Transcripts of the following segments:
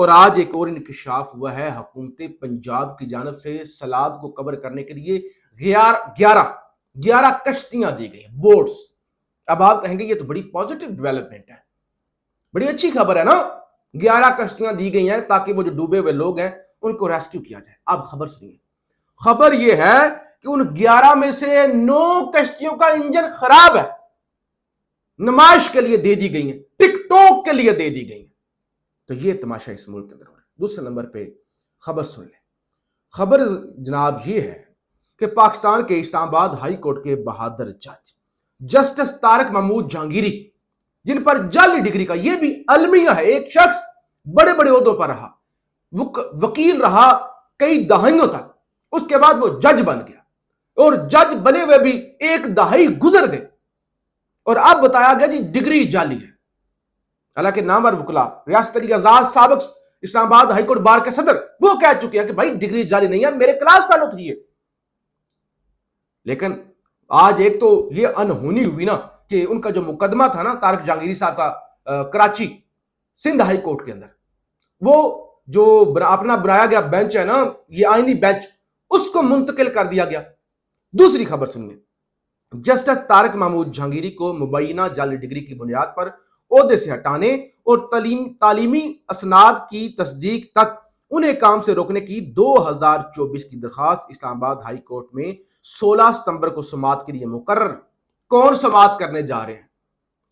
اور آج ایک اور انکشاف ہوا ہے، حکومت پنجاب کی جانب سے سیلاب کو کور کرنے کے لیے 11 کشتیاں دی گئی، بوٹس۔ اب آپ کہیں گے یہ تو بڑی پازیٹیو ڈیولپمنٹ ہے، بڑی اچھی خبر ہے نا، 11 کشتیاں دی گئی ہیں تاکہ وہ جو ڈوبے ہوئے لوگ ہیں ان کو ریسکیو کیا جائے۔ اب خبر سنیے، خبر یہ ہے کہ ان 11 میں سے 9 کشتیوں کا انجن خراب ہے، نمائش کے لیے دے دی گئی ہیں، ٹک ٹاک کے لیے دے دی گئی ہیں۔ تو یہ تماشا اس ملک کے اندر ہو رہا ہے۔ دوسرے نمبر پہ خبر سن لیں، خبر جناب یہ ہے کہ پاکستان کے اسلام آباد ہائی کورٹ کے بہادر جج جسٹس طارق محمود جہانگیری، جن پر جعلی ڈگری کا یہ بھی المیہ ہے، ایک شخص بڑے بڑے عہدوں پر رہا، وکیل رہا کئی دہائیوں تک، اس کے بعد وہ جج بن گیا اور جج بنے ہوئے بھی 1 دہائی گزر گئے اور اب بتایا گیا جی ڈگری جعلی ہے۔ حالانکہ نامور وکلا ریاست علی اعزاز سابق اسلام آباد ہائی کورٹ بار کے صدر وہ کہہ چکے ہیں کہ بھائی ڈگری جعلی نہیں ہے، میرے کلاس فیلو تھی یہ۔ لیکن آج ایک تو یہ انہونی ہوئی نا کہ ان کا جو مقدمہ تھا نا طارق جہانگیری صاحب کا کراچی سندھ ہائی کورٹ کے اندر، وہ جو اپنا بنایا گیا بینچ ہے نا، یہ آئینی بینچ، اس کو منتقل کر دیا گیا۔ دوسری خبر سنیے، جسٹس طارق محمود جہانگیری کو مبینہ جعلی ڈگری کی بنیاد پر عہدے سے ہٹانے اور تعلیمی اسناد کی تصدیق تک انہیں کام سے روکنے کی 2024 کی درخواست اسلام آباد ہائی کورٹ میں 16 ستمبر کو سماعت کے لیے مقرر۔ کون سماعت کرنے جا رہے ہیں؟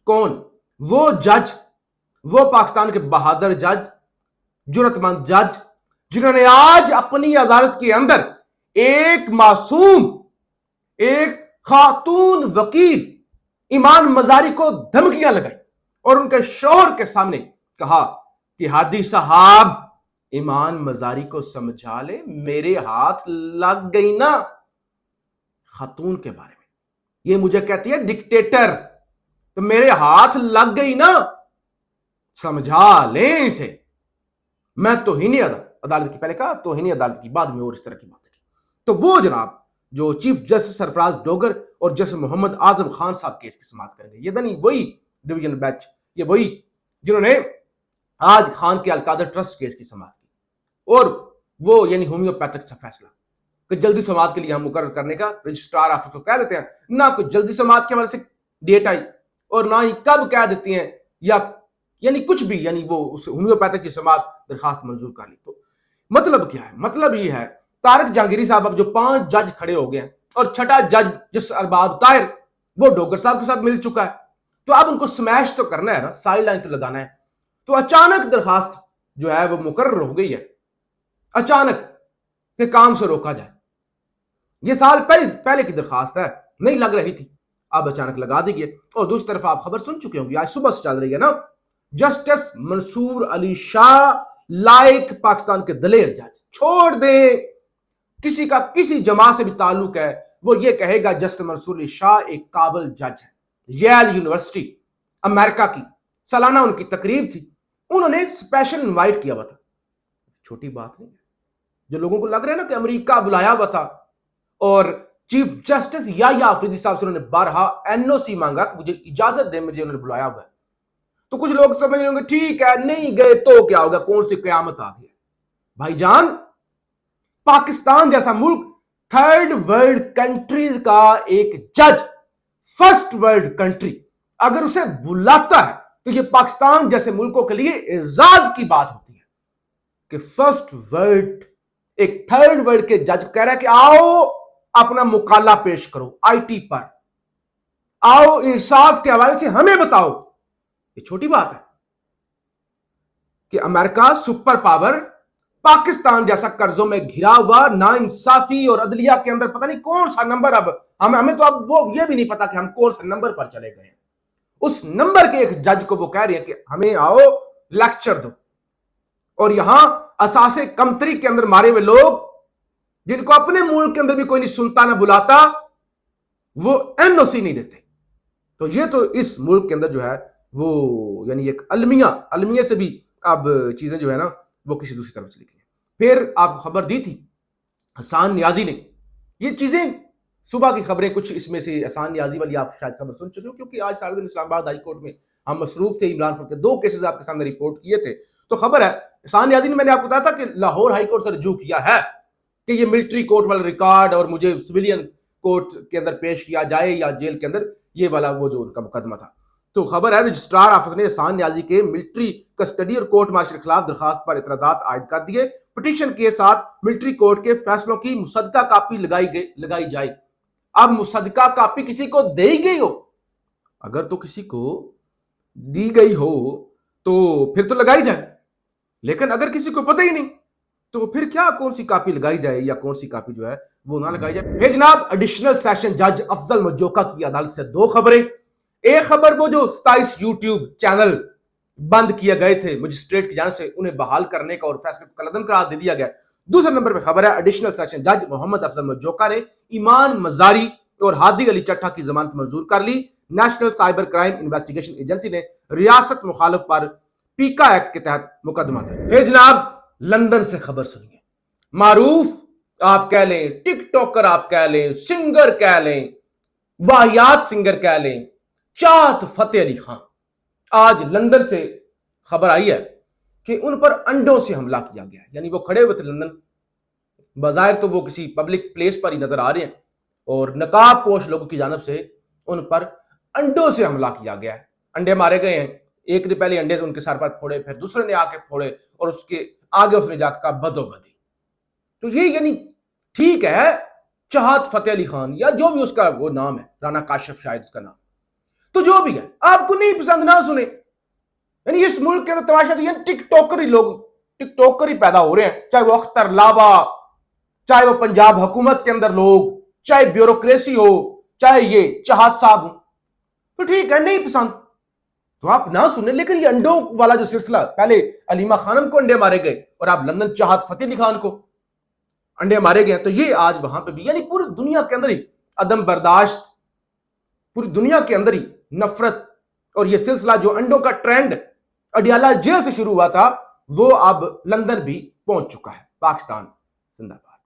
کون؟ وہ جج، وہ پاکستان کے بہادر جج، جرأت مند جج، جنہوں نے آج اپنی عدالت کے اندر ایک معصوم، ایک خاتون وکیل ایمان مزاری کو دھمکیاں لگائی اور ان کے شوہر کے سامنے کہا کہ ہادی صاحب ایمان مزاری کو سمجھا لے، میرے ہاتھ لگ گئی نا۔ خاتون کے بارے میں یہ مجھے کہتی ہے ڈکٹیٹر، تو میرے ہاتھ لگ گئی نا، سمجھا لیں اسے۔ میں توہین عدالت کی، پہلے کہا توہین عدالت کی، بعد میں اور اس طرح کی باتیں کی۔ تو وہ جناب جو چیف جسٹس سرفراز ڈوگر اور جسٹس محمد اعظم خان صاحب کیس کی سماعت کریں گے، یہ دنی وہی ڈویژن بینچ، یہ وہی جنہوں نے آج خان کے القادر ٹرسٹ کیس کی سماعت کی، اور وہ یعنی ہومیوپیتھک فیصلہ کہ جلدی سماعت کے لیے ہم مقرر کرنے کا رجسٹرار آفس کو کہہ دیتے ہیں، نہ کوئی جلدی سماعت کے حوالے سے ڈیٹ آئی اور نہ ہی کب کہہ دیتی ہیں، یا یعنی کچھ بھی، یعنی وہ اس ہومیوپیتھک کی سماعت درخواست منظور کر لی۔ تو مطلب کیا ہے؟ مطلب یہ ہے طارق جہانگیری صاحب اب جو 5 جج کھڑے ہو گئے ہیں اور 6ٹھا جج جس ارباب طاہر وہ ڈوگر صاحب کے ساتھ مل چکا ہے، تو اب ان کو سمیش تو کرنا ہے نا، سائیڈ لائن تو لگانا ہے۔ تو اچانک درخواست جو ہے وہ مقرر ہو گئی ہے، اچانک کہ کام سے روکا جائے۔ یہ سال پہلے کی درخواست ہے، نہیں لگ رہی تھی، اب اچانک لگا دی گئی۔ اور دوسری طرف آپ خبر سن چکے ہوں گے، آج صبح سے چل رہی ہے نا، جسٹس منصور علی شاہ لائق پاکستان کے دلیر جج، چھوڑ دے کسی کا کسی جماعت سے بھی تعلق ہے، وہ یہ کہے گا جسٹس منصور علی شاہ ایک قابل جج ہے۔ ییل یونیورسٹی امریکہ کی سالانہ ان کی تقریب تھی، انہوں نے اسپیشل انوائٹ کیا ہوا تھا، چھوٹی بات نہیں ہے۔ جو لوگوں کو لگ رہا ہے نا کہ امریکہ بلایا ہوا تھا، اور چیف جسٹس یحییٰ آفریدی صاحب سے انہوں نے بارہا NOC مانگا کہ مجھے اجازت دے، مجھے انہوں نے بلایا ہوا ہے، تو کچھ لوگ سمجھ رہے ہوں گے ٹھیک ہے نہیں گئے تو کیا ہوگا، کون سی قیامت آ گئی؟ بھائی جان، پاکستان جیسا ملک 3rd ورلڈ کنٹریز کا ایک جج، 1st ورلڈ کنٹری اگر اسے بلاتا ہے تو یہ پاکستان جیسے ملکوں کے لیے اعزاز کی بات ہوتی ہے کہ 1st ورلڈ ایک 3rd ورلڈ کے جج کہہ رہا ہے کہ آؤ اپنا مقالہ پیش کرو IT پر، آؤ انصاف کے حوالے سے ہمیں بتاؤ۔ یہ چھوٹی بات ہے کہ امریکہ سپر پاور پاکستان جیسا قرضوں میں گھرا ہوا نا انصافی اور عدلیہ کے اندر پتہ نہیں کون سا نمبر، اب ہمیں تو اب وہ یہ بھی نہیں پتا کہ ہم کون سا نمبر پر چلے گئے ہیں، اس نمبر کے ایک جج کو وہ کہہ رہے ہیں کہ ہمیں آؤ لیکچر دو۔ اور یہاں اساس کمتری کے اندر مارے ہوئے لوگ جن کو اپنے ملک کے اندر بھی کوئی نہیں سنتا نہ بلاتا، وہ NOC نہیں دیتے۔ تو یہ تو اس ملک کے اندر جو ہے وہ یعنی ایک المیہ سے بھی اب چیزیں جو ہے نا وہ کسی دوسری طرف چلی گئی ہیں۔ پھر آپ کو خبر دی تھی احسان نیازی نے، یہ چیزیں صبح کی خبریں کچھ اس میں سے احسان نیازی والی آپ شاید خبر سن چکے ہو، کیونکہ آج سارے دن اسلام آباد ہائی کورٹ میں ہم مصروف تھے، عمران خان کے 2 کیسز آپ کے سامنے رپورٹ کیے تھے، تو خبر ہے احسان نیازی نے، میں نے آپ کو بتایا تھا کہ لاہور ہائی کورٹ سے رجوع کیا ہے کہ یہ ملٹری کورٹ والا ریکارڈ اور مجھے سویلین کورٹ کے اندر پیش کیا جائے یا جیل کے اندر، یہ والا وہ جو ان کا مقدمہ تھا. تو خبر ہے رجسٹرار آفس نے احسان نیازی کے ملٹری کسٹڈی اور کورٹ مارشل کے خلاف درخواست پر اعتراضات عائد کر دیے. پٹیشن کے ساتھ ملٹری کورٹ کے فیصلوں کی مصدقہ کاپی لگائی جائے. اب مصدقہ کاپی کسی کو دے گئی ہو، اگر تو کسی کو دی گئی ہو تو پھر تو لگائی جائے، لیکن اگر کسی کو پتہ ہی نہیں تو پھر کیا کون سی کاپی لگائی جائے یا کون سی کاپی جو ہے وہ نہ لگائی جائے. پھر جناب ایڈیشنل سیشن جج افضل مجوکا کی عدالت سے 2 خبریں. ایک خبر وہ جو 27 یوٹیوب چینل بند کیے گئے تھے مجسٹریٹ کی جانب سے، انہیں بحال کرنے کا اور فیصلے کو کالعدم قرار دے دیا گیا. دوسرے نمبر پہ خبر ہے ایڈیشنل سیشن جج محمد افضل مجوکا نے ایمان مزاری اور ہادی علی چٹھا کی ضمانت منظور کر لی. National cyber crime investigation agency نے ریاست مخالف پر پیکا ایکٹ کے تحت مقدمہ دیا. پھر جناب لندن سے خبر سنیے. معروف آپ کہہ لیں، ٹک ٹاکر آپ کہہ لیں، سنگر کہہ لیں، واہیات سنگر کہہ لیں، چاہت فتح علی خان، آج لندن سے خبر آئی ہے کہ ان پر انڈوں سے حملہ کیا گیا ہے. یعنی وہ کھڑے ہوئے تھے لندن، بظاہر تو وہ کسی پبلک پلیس پر ہی نظر آ رہے ہیں، اور نقاب پوش لوگوں کی جانب سے ان پر انڈوں سے حملہ کیا گیا ہے. انڈے مارے گئے ہیں. ایک دن پہلے انڈے سے ان کے سر پر پھوڑے، پھر دوسرے نے آ کے پھوڑے، اور اس کے آگے اس نے جا کے کہا بدو بدی. تو یہ یعنی ٹھیک ہے چاہت فتح علی خان یا جو بھی اس کا وہ نام ہے، رانا کاشف شاید اس کا نام، تو جو بھی ہے آپ کو نہیں پسند نہ سنیں. یعنی اس ملک کے اندر تماشا تو یہ ٹک ٹاکر ہی لوگ ٹک ٹاکر ہی پیدا ہو رہے ہیں، چاہے وہ اختر لاوا، چاہے وہ پنجاب حکومت کے اندر لوگ، چاہے بیوروکریسی ہو، چاہے یہ چاہت صاحب ہوں. تو ٹھیک ہے نہیں پسند تو آپ نہ سنیں. لیکن یہ انڈوں والا جو سلسلہ، پہلے علیمہ خانم کو انڈے مارے گئے اور آپ لندن چاہت فتح علی خان کو انڈے مارے گئے، تو یہ آج وہاں پہ بھی، یعنی پوری دنیا کے اندر ہی عدم برداشت، پوری دنیا کے اندر ہی نفرت، اور یہ سلسلہ جو انڈوں کا ٹرینڈ اڈیالہ جیل سے شروع ہوا تھا وہ اب لندن بھی پہنچ چکا ہے. پاکستان زندہ باد.